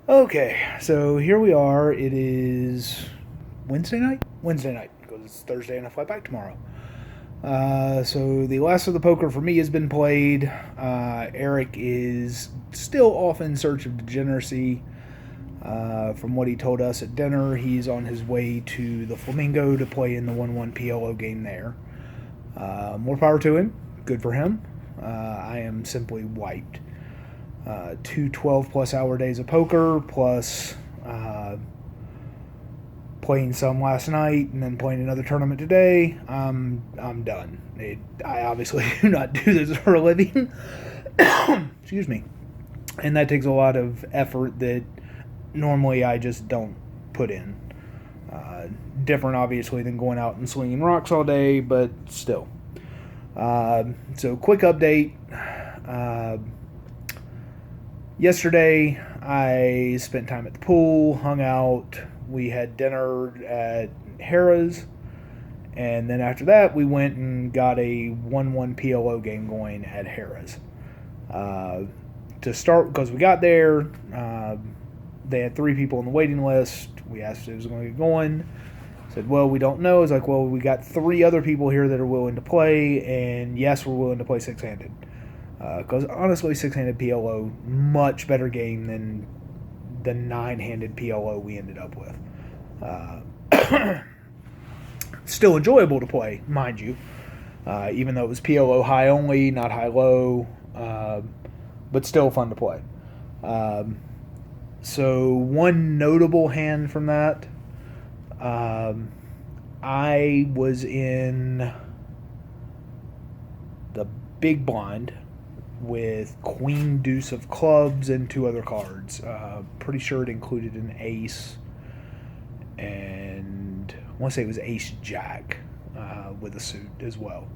Okay, so here we are. It is Wednesday night? Wednesday night, because it's Thursday and I fly back tomorrow. So the last of the poker for me has been played. Eric is still off in search of degeneracy. From what he told us at dinner, he's on his way to the Flamingo to play in the 1-1 PLO game there. More power to him. Good for him. I am simply wiped. Two 12-plus hour days of poker, plus playing some last night, and then playing another tournament today. I'm done. I obviously do not do this for a living. Excuse me. And that takes a lot of effort that normally I just don't put in. Different, obviously, than going out and swinging rocks all day, but still. So, quick update. Yesterday, I spent time at the pool, hung out. We had dinner at Harrah's. And then after that, we went and got a 1-1 PLO game going at Harrah's. To start, because we got there, they had 3 people on the waiting list. We asked if it was going to get going. Said, well, we don't know. It's like, well, we got 3 other people here that are willing to play, and yes, we're willing to play six-handed. Because honestly, six-handed PLO, much better game than the 9-handed PLO we ended up with. Still enjoyable to play, mind you, even though it was PLO high only, not high-low, but still fun to play. So one notable hand from that, I was in the big blind with Queen Deuce of Clubs and 2 other cards. Pretty sure it included an ace, and I want to say it was Ace Jack with a suit as well.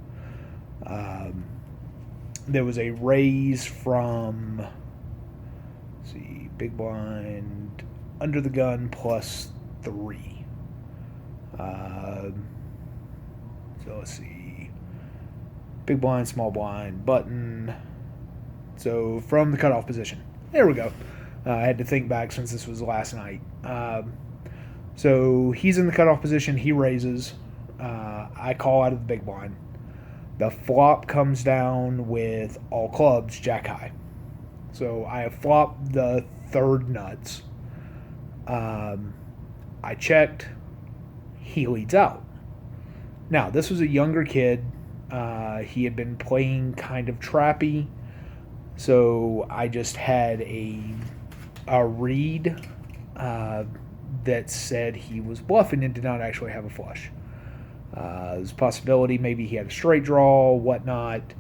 There was a raise from, let's see, big blind, under the gun plus 3. So let's see, big blind, small blind, button. So from the cutoff position. There we go. I had to think back since this was last night. So he's in the cutoff position. He raises. I call out of the big blind. The flop comes down with all clubs, jack high. So I have flopped the 3rd nuts. I checked. He leads out. Now, this was a younger kid. He had been playing kind of trappy. So I just had a read that said he was bluffing and did not actually have a flush. There's a possibility maybe he had a straight draw, whatnot.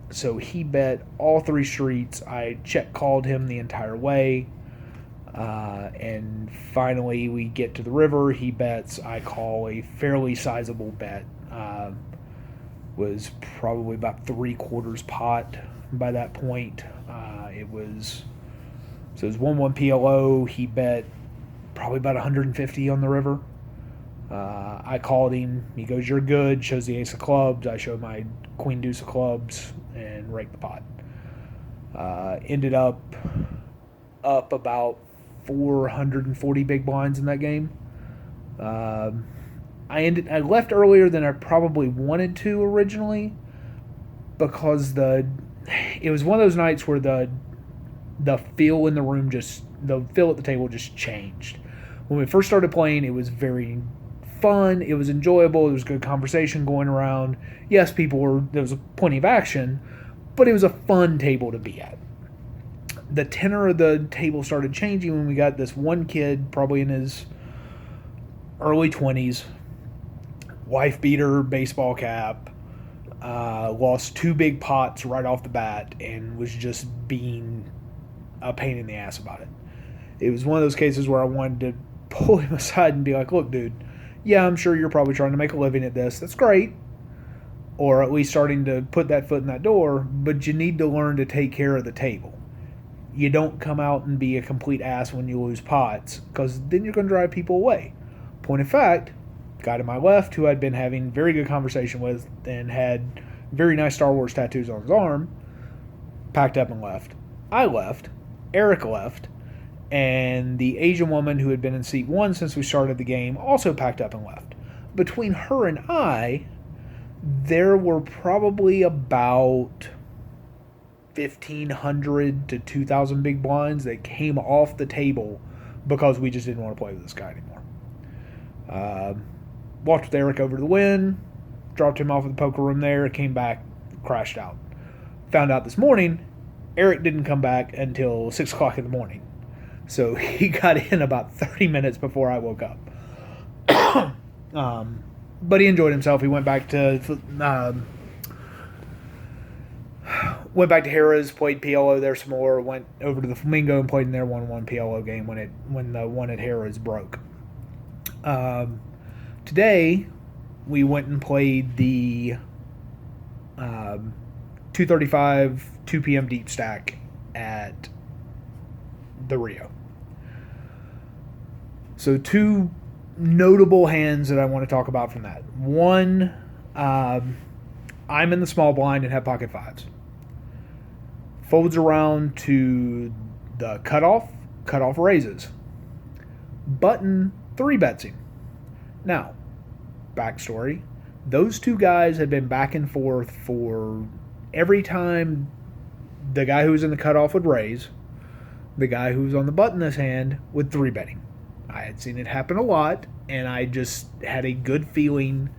So he bet all 3 streets. I called him the entire way. And finally we get to the river. He bets. I call a fairly sizable bet. Was probably about 3/4 pot by that point. It was 1-1 PLO. He bet probably about 150 on the river. I called him. He goes, "You're good." Shows the ace of clubs. I show my queen deuce of clubs and rake the pot. Ended up about 440 big blinds in that game. I left earlier than I probably wanted to originally, because it was one of those nights where the feel in the room the feel at the table just changed. When we first started playing, it was very fun. It was enjoyable. There was good conversation going around. Yes, there was plenty of action, but it was a fun table to be at. The tenor of the table started changing when we got this one kid, probably in his early 20s, wife beater, baseball cap, lost 2 big pots right off the bat, and was just being a pain in the ass about it. It was one of those cases where I wanted to pull him aside and be like, look, dude, yeah, I'm sure you're probably trying to make a living at this. That's great. Or at least starting to put that foot in that door, but you need to learn to take care of the table. You don't come out and be a complete ass when you lose pots, because then you're going to drive people away. Point of fact, guy to my left, who I'd been having very good conversation with and had very nice Star Wars tattoos on his arm, packed up and left. I left. Eric left, and the Asian woman who had been in seat 1 since we started the game also packed up and left. Between her and I, there were probably about 1,500 to 2,000 big blinds that came off the table because we just didn't want to play with this guy anymore. Walked with Eric over to the win, dropped him off at the poker room there, came back, crashed out. Found out this morning, Eric didn't come back until 6 o'clock in the morning. So he got in about 30 minutes before I woke up. But he enjoyed himself. He went back to Harrah's, played PLO there some more, went over to the Flamingo and played in their 1-1 PLO game when the one at Harrah's broke. Today, we went and played the 2:35, 2 p.m. Deep Stack at the Rio. So 2 notable hands that I want to talk about from that. One, I'm in the small blind and have pocket 5s. Folds around to the cutoff raises. Button 3-bets him. Now, backstory, those 2 guys had been back and forth for every time the guy who was in the cutoff would raise, the guy who was on the button this hand would 3-bet him. I had seen it happen a lot, and I just had a good feeling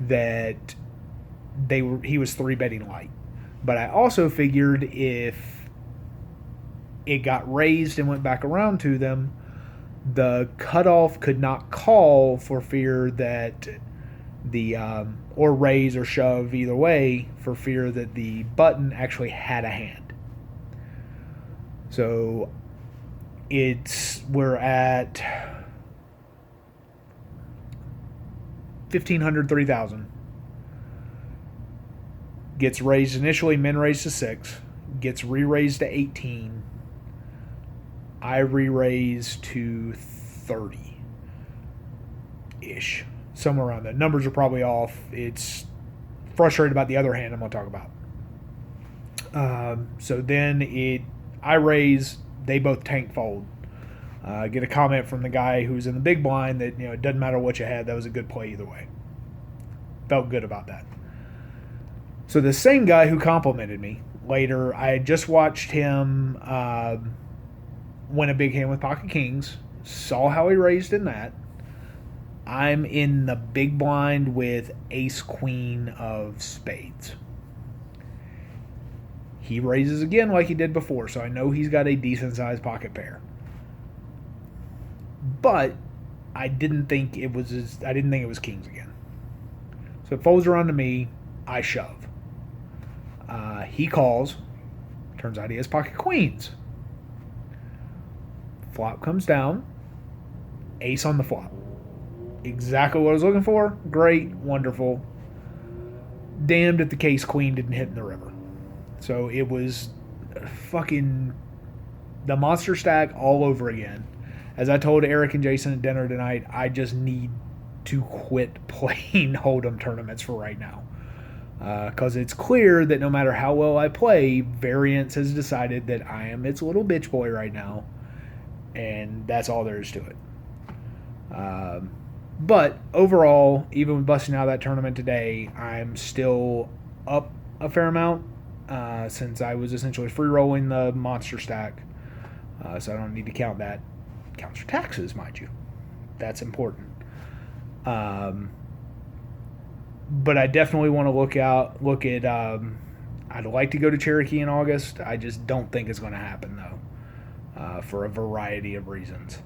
that he was 3-betting light. But I also figured if it got raised and went back around to them, the cutoff could not call for fear that or raise or shove either way for fear that the button actually had a hand. So we're at 1,500, 3,000. Gets raised initially, min raised to 6, gets re-raised to 18. I re-raise to 30-ish. Somewhere around there. Numbers are probably off. It's frustrated about the other hand I'm going to talk about. So then I raise, they both tank fold. Get a comment from the guy who's in the big blind that, it doesn't matter what you had, that was a good play either way. Felt good about that. So the same guy who complimented me later, I had just watched him win a big hand with pocket kings, saw how he raised in that. I'm in the big blind with ace queen of spades. He raises again like he did before, so I know he's got a decent sized pocket pair. But I didn't think it was kings again. So it folds around to me, I shove. He calls. Turns out he has pocket queens. Flop comes down. Ace on the flop. Exactly what I was looking for. Great. Wonderful. Damned if the case queen didn't hit in the river. So it was fucking the monster stack all over again. As I told Eric and Jason at dinner tonight, I just need to quit playing Hold'em tournaments for right now. Because it's clear that no matter how well I play, Variance has decided that I am its little bitch boy right now. And that's all there is to it. But overall, even with busting out of that tournament today, I'm still up a fair amount since I was essentially free rolling the monster stack. So I don't need to count that. It counts for taxes, mind you. That's important. But I definitely want to look at. I'd like to go to Cherokee in August. I just don't think it's going to happen though, for a variety of reasons.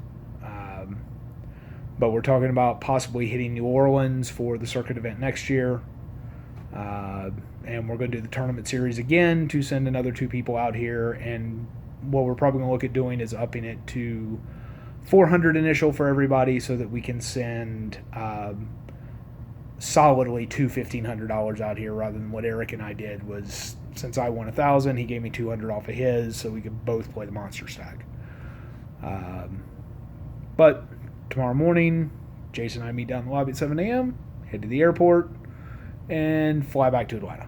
But we're talking about possibly hitting New Orleans for the circuit event next year. And we're going to do the tournament series again to send another 2 people out here. And what we're probably going to look at doing is upping it to 400 initial for everybody so that we can send solidly $1,500 out here rather than what Eric and I did was, since I won 1,000, he gave me 200 off of his so we could both play the monster stack. But tomorrow morning, Jason and I meet down in the lobby at 7 a.m., head to the airport, and fly back to Atlanta.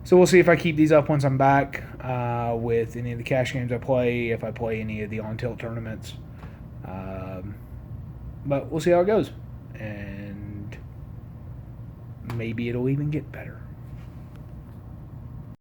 So we'll see if I keep these up once I'm back. with any of the cash games I play, if I play any of the on tilt tournaments. But we'll see how it goes. And maybe it'll even get better.